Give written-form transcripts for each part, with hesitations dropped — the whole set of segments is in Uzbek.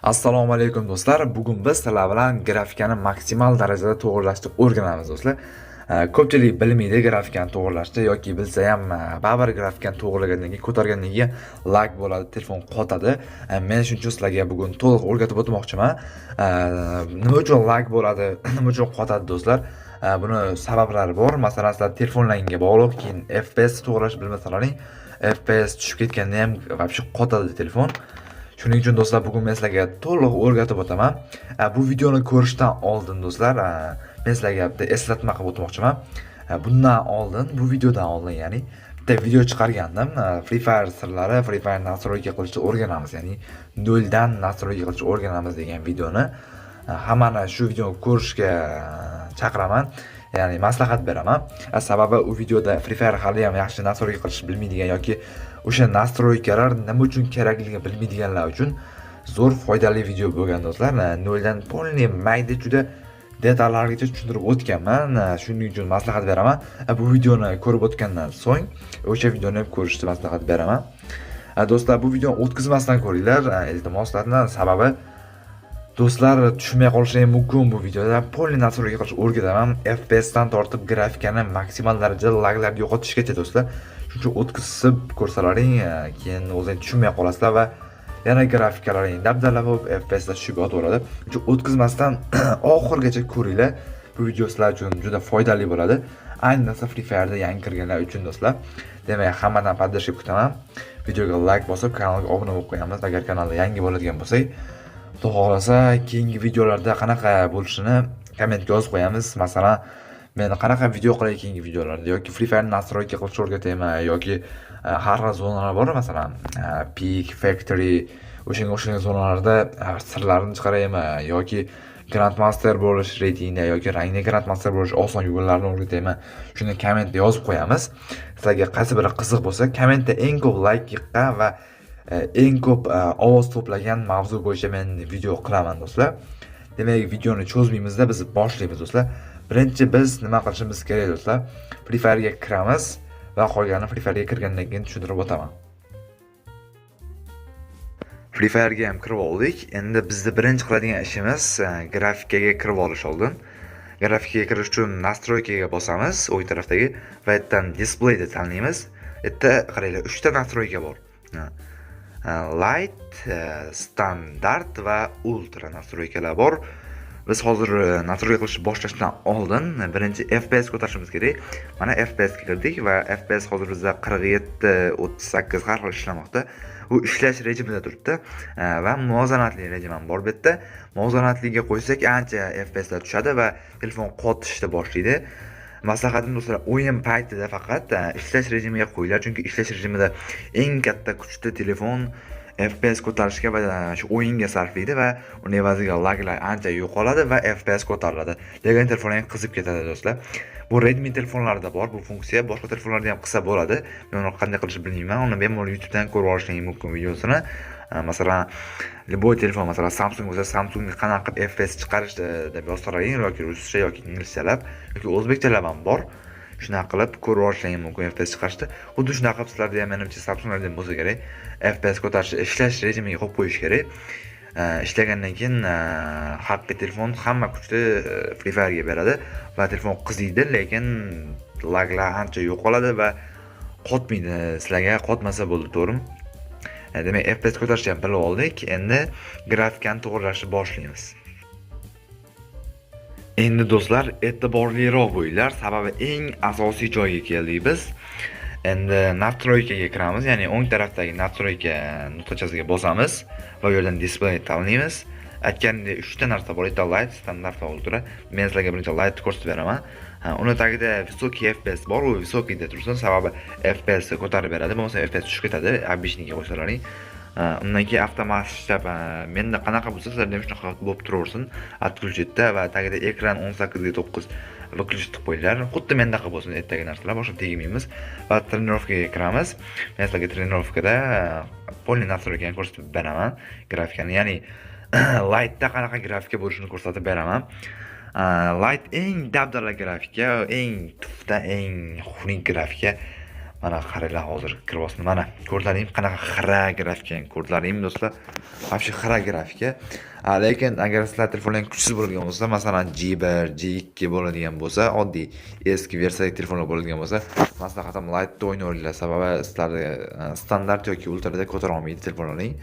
Assalomu alaykum do'stlar. Bugun biz sizlar bilan grafikani maksimal darajada to'g'rilashni o'rganamiz do'stlar. Ko'pchilik bilmaydi grafikani to'g'rilashni yoki bilsa ham baribir grafikani to'g'rilagandan keyin ko'targandan keyin lag bo'ladi, telefon qotadi. Men shuning uchun sizlarga bugun to'liq o'rgatib o'tmoqchiman. Nima uchun lag bo'ladi, nima uchun qotadi do'stlar? Buni sabablari bor. Masalan, sizlar telefonlaringizga bog'liq, keyin FPS to'g'rilashni bilmasalaring, FPS tushib ketganda ham вообще qotadi telefon. Shuning uchun do'stlar bugun men sizlarga to'liq o'rgatib o'taman. Bu videoni ko'rishdan oldin do'stlar, men sizlarga bitta eslatma qilib o'tmoqchiman. Bundan oldin, bu videodan oldin, ya'ni bitta video chiqargandim. Free Fire sirlari, Free Fire nastroyka qilishni o'rganamiz, ya'ni noldan nastroyka qilishni o'rganamiz degan videoni hammani shu videoni ko'rishga chaqiraman. Ya'ni maslahat beraman. Sababi u videoda Free Fire hali ham yaxshi nastroyka qilishni bilmaydigan yoki o'sha nastroykalar nima uchun kerakligini bilmaydiganlar uchun zo'r foydali video bo'lgan do'stlar. Noldan polniy mayda juda detallargacha tushuntirib o'tganman. Shuning uchun maslahat beraman. Bu videoni ko'rib o'tgandan so'ng o'sha videoni ham ko'rishni maslahat beraman. Do'stlar, bu videoni o'tkazmasdan ko'ringlar, iltimos sizlardan. Sababi do'stlar tushunmay qolishlari mumkin. Bu videoda polniy nastroyka qilish o'rgataman. FPS dan tortib grafikani maksimal darajada laglarni yo'qotishgacha do'stlar. Shuning uchun o'tkazib ko'rsalaring, keyin o'zingiz tushunmay qolasizlar va yana grafikalaring dabdala bo'lib FPS da tushib yotaveradi. Shuning uchun o'tkazmasdan oxirigacha ko'ringlar. Bu video sizlar uchun juda foydali bo'ladi. Ayniqsa Free Fire'da yangi kirganlar uchun do'stlar. Demak, hammadan podдержка kutaman. Videoga like bosib, kanalga obuna bo'lib qo'yamiz. Agar kanalda yangi bo'ladigan bo'lsak, Xudo xolasa keyingi videolarda qanaqa bo'lishini kommentga yozib qo'yamiz. Masalan, men qanaqa video qilay keyingi videolarda yoki Free Fire nastroyka qilishni o'rgatayman yoki har xil zonalar bor, masalan, Peak, Factory, o'shanga zonalarda sirlarini chiqarayman yoki Grandmaster bo'lish reytingda yoki rangli Grandmaster bo'lish oson yo'llarini o'rgatayman. Shuni kommentda yozib qo'yamiz. Sizlarga qaysi biri qiziq bo'lsa, kommentda eng ko'p like yiqqan va eng ko'p ovoz to'plagan mavzu bo'yicha men video qilaman do'stlar. Demak, videoni cho'zmaymizda biz boshlaymiz do'stlar. Birinchi biz nima qilishimiz kerak do'stlar? Free Fire'ga kiramiz va qolganini Free Fire'ga kirgandan keyin tushuntirib o'taman. Free Fire'ga ham kirib oldik. Endi bizda birinchi qiladigan ishimiz grafikaga kirib olish oldin. Grafikaga kirish uchun nastroykaga bosamiz, o'ng tarafdagi va yerdan displayni tanlaymiz. Yerda qaranglar, 3 ta nastroyka bor. Light, standart va ultra nastroykalar bor. Biz hozir nastroyka qilishni boshlashdan oldin birinchi FPS ko'tarishimiz kerak. Mana FPS ga kirdik va FPS hozir bizda 47-38 har xil ishlamoqda. Bu ishlash rejimida turibdi va muvozanatli rejim ham bor bu yerda. Muvozanatliga qo'ysak ancha FPS lar tushadi va telefon qotishni boshlaydi. Maslahatim do'stlar, o'yin paytida faqat ishlash rejimiga qo'yinglar, chunki ishlash rejimida eng katta kuchli telefon FPS ko'tarishga va shu o'yinga sarflaydi va uning evaziga laglar ancha yo'qoladi va FPS ko'tariladi. Lekin telefon ham qizib ketadi do'stlar. Bu Redmi telefonlarida bor bu funksiya, boshqa telefonlarda ham qilsa bo'ladi. Men uni qanday qilishni bilmayman. Uni bemalol YouTube dan ko'rib olishingiz mumkin videosini. Masalan, любой telefon, masalan Samsung bo'lsa, Samsungga qanaqa qilib FPS chiqarish deb yozsalaring yoki ruscha yoki inglizchalab yoki o'zbekchalab ham bor. Shunaqa qilib ko'rib olishingiz mumkin FPS chiqarishni. Xuddi shunaqa qilib sizlarda ham menimcha Samsunglarda ham bo'lsa kerak. FPS ko'tarish ishlash rejimiga qo'yib qo'yish kerak. Ishlagandan keyin haqiqiy telefon hamma kuchni Free Fire'ga beradi va telefon qiziydi, lekin laglar ancha yo'qoladi va qotmaydi. Sizlarga qotmasa bo'ldi, to'g'rimi? Demak, FPS ko'tarishni ham bilib oldik. Endi grafikani to'g'rilashni boshlaymiz. Endi do'stlar, e'tiborliroq bo'linglar, sababi eng asosiy joyga keldik biz. Endi nastroykaga kiramiz, ya'ni o'ng tarafdagi nastroyka nuqtachasiga bosamiz va u yerdan display tanlaymiz. Aytganimdek 3 ta narsa bor: light, standart va ultra. Men sizlarga birinchi light ko'rsatib beraman. Uni tagida visokiy FPS bor, u visokiyda tursin, sababi FPS ko'tarib beradi, bo'lmasa FPS tushib ketadi, обычныйga qo'ysalaring. Undan keyin avtomatik menda qanaqa bo'lsa, sizlarda ham shunaqa bo'lib turaversin. Отключитda va tagida ekran 18 ga 9 выключить qilib qo'yinglar. Xuddi mendaqa bo'lsin, ertaga narsalar boshqa tegmaymiz va trenirovkaga kiramiz. Men sizlarga trenirovkada polniy nastroykani ko'rsatib beraman, grafikani, ya'ni lightda qanaqa grafika bo'lishini ko'rsatib beraman. Light eng dabdala grafika, eng tufta, eng xunuk grafika. Mana qaranglar hozir kiryapman. Mana ko'rlaring qanaqa xira grafika, ko'rlaring do'stlar. Вообще xira grafika. Lekin agar sizlar telefonlaring kuchsiz bo'ladigan bo'lsa, masalan G1, G2 bo'ladigan bo'lsa, oddiy eski versiyadagi telefonlar bo'ladigan bo'lsa, maslahatim Lite'da o'ynayveringlar. Sababi sizlarga standart yoki ultrada ko'tara olmaydi telefonlaring.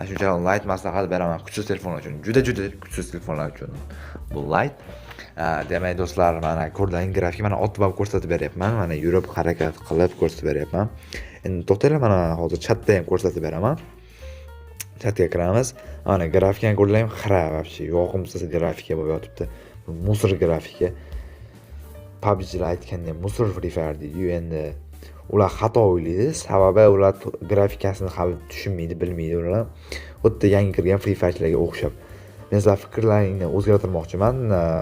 Shuning uchun Lite maslahat beraman kuchsiz telefonlar uchun. Juda kuchsiz telefonlar uchun. Bu Lite. Demak do'stlar, mana ko'rlaring grafika mana otib ko'rsatib beryapman. Mana yurib harakat qilib ko'rsatib beryapman. Endi to'xtanglar, mana hozir chatda ham ko'rsatib beraman. Chatga kiramiz. Mana grafikani ko'rlaring xira, вообще yoqimsiz grafika bo'lib yotibdi. Musor grafika. PUBG'da aytganda musor Free Fire deydi. Endi ular xato o'ylaydi, sababi ular grafikasini hali tushunmaydi, bilmaydi ular. Xuddi yangi kirgan Free Fire'larga o'xshab. Men sizlar fikrlaringni o'zgartirmoqchiman.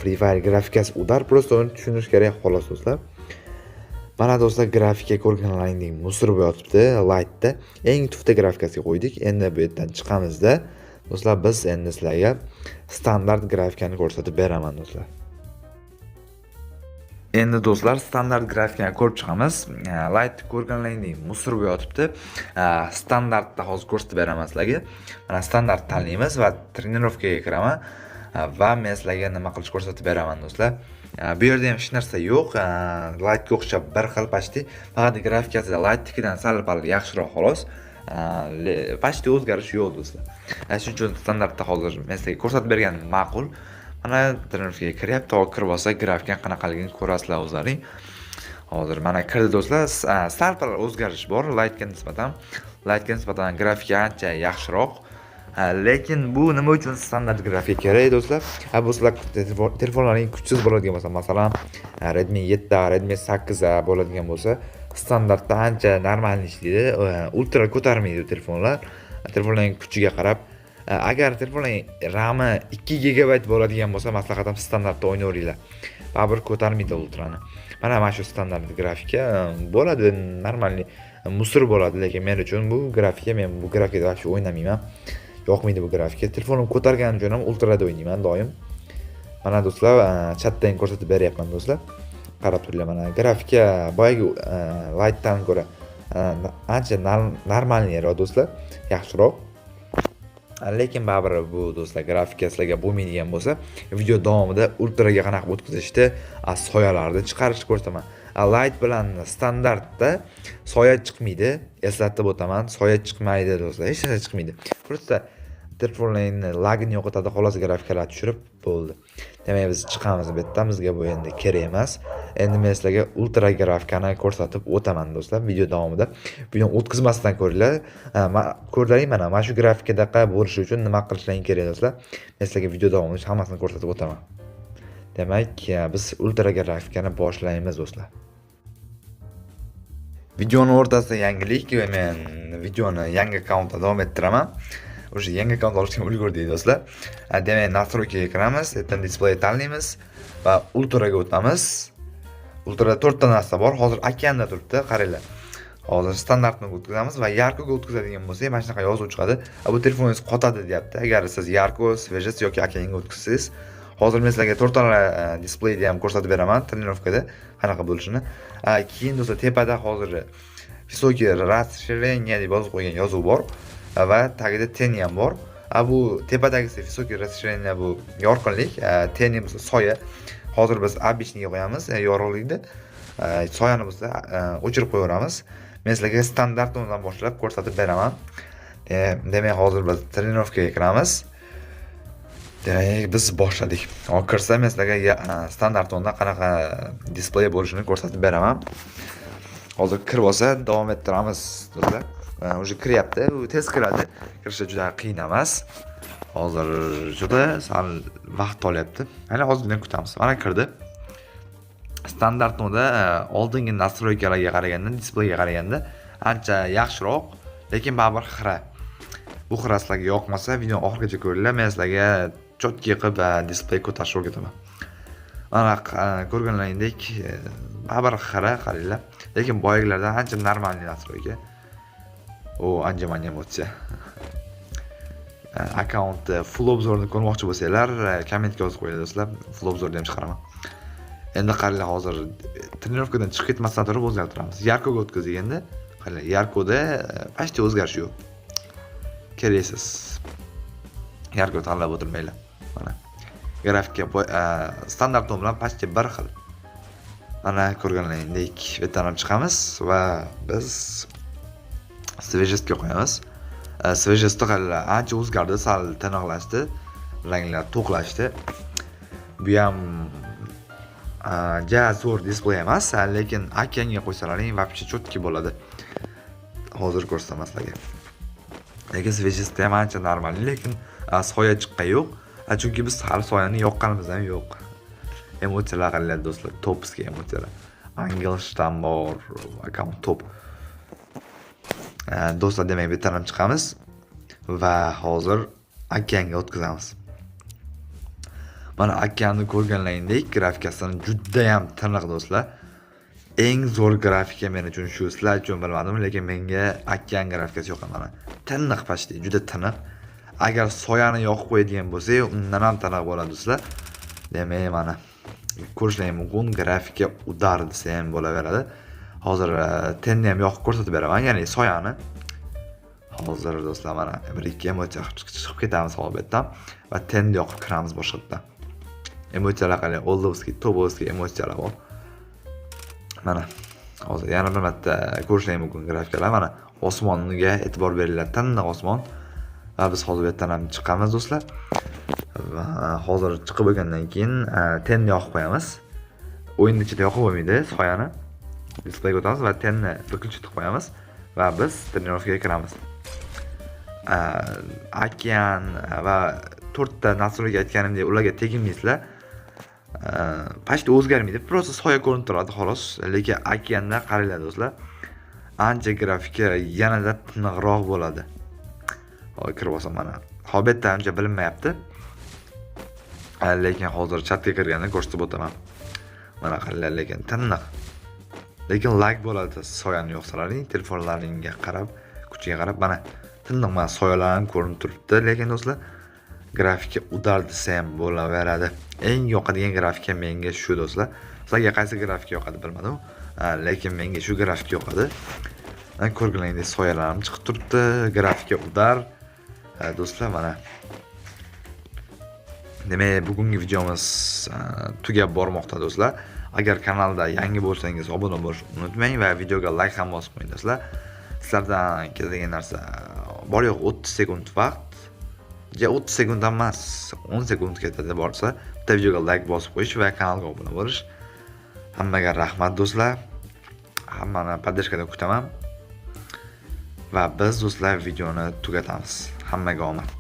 Free Fire grafikasi udar, просто uni tushunish kerak xolos do'stlar. Mana do'stlar, grafika ko'rganlaringdek musor bo'lib yotibdi. Lite'da eng tufta grafikasiga qo'ydik. Endi bu yerdan chiqamizda do'stlar, biz endi sizlarga standart grafikani ko'rsatib beraman do'stlar. Endi do'stlar, standart grafikani ko'rib chiqamiz. Lite ko'rganlaringdek musor bo'lib yotibdi. Standartda hozir ko'rsatib beraman sizlarga. Mana standart tanlaymiz va trenirovkaga kiraman va men sizlarga nima qilish ko'rsatib beraman do'stlar. Bu yerda ham hech narsa yo'q. Lite'ga o'xshab bir xil pashti, faqat grafikasida Lite'nikidan sal-pal yaxshiroq xolos. Pashti o'zgarish yo'q do'stlar. Shuning uchun standartda hozir men sizlarga ko'rsatib berganim ma'qul. Mana trenirovkaga kiryapti, kirib olsa grafikani qanaqaligini ko'rasizlar o'zlaring. Hozir mana kirdi do'stlar, sal-pal o'zgarish bor Lite'ga nisbatan. Lite'ga nisbatan grafika ancha yaxshiroq. Lekin bu nima uchun standart grafika kerak do'stlar? Bu sizlar telefonlaring kuchsiz bo'ladigan bo'lsa, masalan Redmi 7, Redmi 8 bo'ladigan bo'lsa, standartda ancha normal ishlaydi. Ultra ko'tarmaydi telefonlar. Telefonlarning kuchiga qarab. Agar telefonning RAM-i 2 GB bo'ladigan bo'lsa, maslahatim standartda o'ynayveringlar. Baribir ko'tarmaydi ultrani. Mana shu standart grafika bo'ladi, normal musor bo'ladi, lekin men uchun bu grafika, men bu grafikada yaxshi o'ynamayman. Yoqmaydi bu grafika. Telefonim ko'targanim uchun ham ultrada o'ynayman doim. Mana do'stlar, chatdan ko'rsatib beryapman do'stlar. Qarab turinglar, mana grafika boyagi Lite'dan ko'ra ancha normalniroq do'stlar, yaxshiroq. Lekin baribir bu do'stlar grafika sizlarga bo'lmaydigan bo'lsa, video davomida ultraga qanaqa o'tkazishni, soyalarni chiqarishni ko'rsataman. Lite bilan standartda soya chiqmaydi. Eslatib o'taman, soya chiqmaydi do'stlar, hech narsa chiqmaydi. Просто telefonlarning lagini yo'qotadi, xolos grafikalar tushirib bo'ldi. Demak, biz chiqamiz bu yerdan, bizga bu endi kerak emas. Endi men sizlarga ultra grafikani ko'rsatib o'taman do'stlar video davomida. Buni o'tkazmasdan ko'ringlar. Ko'rlaring, mana shu grafikadaqa bo'lishi uchun nima qilishlaring kerak do'stlar? Men sizlarga video davomida hammasini ko'rsatib o'taman. Demak, biz ultra grafikani boshlaymiz do'stlar. Videoni o'rtasida yangilik, men videoni yangi akkauntda davom ettiraman. O'sha yangi akkaunt olishga ulgurdik do'stlar. Demak, nastroykaga kiramiz, yerdan display tanlaymiz va ultraga o'tamiz. Ultrada 4 ta narsa bor. Hozir okeanda turibdi, qaranglar. Hozir standartni o'tkazamiz va yarkoga o'tkazadigan bo'lsak, mana shunaqa yozuv chiqadi. Bu telefoningiz qotadi deyapti. Agar siz yarko, svejet yoki okeanga o'tkazsangiz, hozir men sizlarga 4 ta displeyni ham ko'rsatib beraman trenirovkada qanaqa bo'lishini. Keyin do'stlar, tepada hozir высокий расширение deb yozib qo'ygan yozuv bor va tagida teni ham bor. Bu tepadagisi высокий расширение, bu yorqinlik, teni bo'lsa soya. Hozir biz обычныйga qo'yamiz, yorug'likda. Soyani bo'lsa o'chirib qo'yaveramiz. Men sizlarga standartdan boshlab ko'rsatib beraman. Demak, hozir biz trenirovkaga kiramiz. Demak, biz boshladik. Kirsa men sizlarga standartdan qanaqa displey bo'lishini ko'rsatib beraman. Hozir kirib olsa davom ettiramiz do'stlar. O'zi kiryapti, u tez kiradi. Kirishi juda qiyin emas. Hozir juda sal vaqt olyapti. Mana ozgina kutamiz. Mana kirdi. Standartda oldingi nastroykalarga qaraganda, displeyga qaraganda ancha yaxshiroq, lekin baribir xira. Bu xira sizlarga yoqmasa, video oxirigacha ko'ringlar. Men sizlarga chotki qilib displey ko'tarishni o'rgataman. Mana ko'rganlaringdek baribir xira, qaranglar. Lekin boyagilardan ancha normalniy nastroyka. Ancha emotsiya. Akkaunt full obzorni ko'rmoqchi bo'lsanglar, kommentga yozib qo'yinglar do'stlar. Full obzorni ham chiqaraman. Endi qaranglar, hozir trenirovkadan chiqib ketmasdan turib o'zgartiramiz. Yarkoga o'tkazdik endi. Qaranglar, Yarkoda почти o'zgarish yo'q. Kereksiz. Yarko tanlab o'tirmanglar. Mana grafika standart tom bilan почти bir xil. Mana ko'rganlaringdek bu yerdan ham chiqamiz va biz svejestga qo'yamiz. Svejestda qaranglar, ancha o'zgardi, sal tiniqlashdi, ranglar to'qlashdi. Bu ham ja zo'r displey emas, lekin okeanga qo'ysalaring вообще chotki bo'ladi. Hozir ko'rsataman sizlarga. Lekin svejestda ham ancha normal, lekin soya chiqqan yo'q. Chunki biz hali soyani yoqqanimiz ham yo'q. Emotsiyalar qaranglar do'stlar, topskiy emotsiyalar. Angelstam bor, akam top. Do'stlar, demak bu yerdan ham chiqamiz va hozir okeanga o'tkazamiz. Mana okeanni ko'rganlaringdek, grafikasini juda ham tiniq do'stlar. Eng zo'r grafika men uchun shu. Sizlar uchun bilmadim, lekin menga okean grafikasi yoqadi. Mana tiniq, почти juda tiniq. Agar soyani yoqib qo'yadigan bo'lsak, undan ham tiniq bo'ladi do'stlar. Demak, mana ko'rishlaring mumkin, grafika udar desa ham bo'laveradi. Hozir tenni ham yoqib ko'rsatib beraman, ya'ni soyani. Hozir do'stlar, mana bir ikki emotsiya chiqib ketamiz holatdan va tenni yoqib kiramiz boshqatdan. Emotsiyalar qalay, Oldovskiy, Tobovskiy emotsiyalar bor. Mana hozir yana bir marta ko'rishlaring mumkin grafikalar. Mana osmonga e'tibor beringlar, tiniq osmon. Va biz hozir bu yerdan ham chiqamiz do'stlar. Va hozir chiqib bo'lgandan keyin tenni yoqib qo'yamiz. O'yinning ichida yoqib bo'lmaydi soyani. Displeyga o'tamiz va tenni выключить qo'yamiz va biz trenirovkaga kiramiz. Okean va 4 ta nastroyga aytganimdek, ularga teginmaysizlar. Почти o'zgarmaydi, просто soya ko'rinib turadi xolos. Lekin okeanda qaranglar do'stlar, ancha grafika yanada tiniqroq bo'ladi. Hozir kirib olsam, mana holatda ancha bilinmayapti. Lekin hozir chatga kirganda ko'rsatib o'taman. Mana qaranglar, lekin tiniq. Lekin lag bo'ladi soyani yo'qsalaring, telefonlaringga qarab, kuchiga qarab, mana tiniq, mana soyalar ham ko'rinib turibdi. Lekin do'stlar, grafika udar desa ham bo'laveradi. Eng yoqadigan grafika menga shu do'stlar. Sizlarga qaysi grafika yoqadi bilmadim, lekin menga shu grafika yoqadi. Ko'rganlaringdek soyalarim chiqib turibdi, grafika udar. Do'stlar, mana demak, bugungi videomiz tugab bormoqda do'stlar. Agar kanalda yangi bo'lsangiz obuna bo'lishni unutmang va videoga like ham bosib qo'ying do'stlar. Sizlardan keladigan narsa bor yo'q 30 sekund vaqt. 30 sekund emas, 10 sekund ketadi borsa, bitta videoga like bosib qo'yish va kanalga obuna bo'lish. Hammaga rahmat do'stlar. Hammani podдержкада kutaman. Va biz do'stlar videoni tugatamiz. Hammaga omad.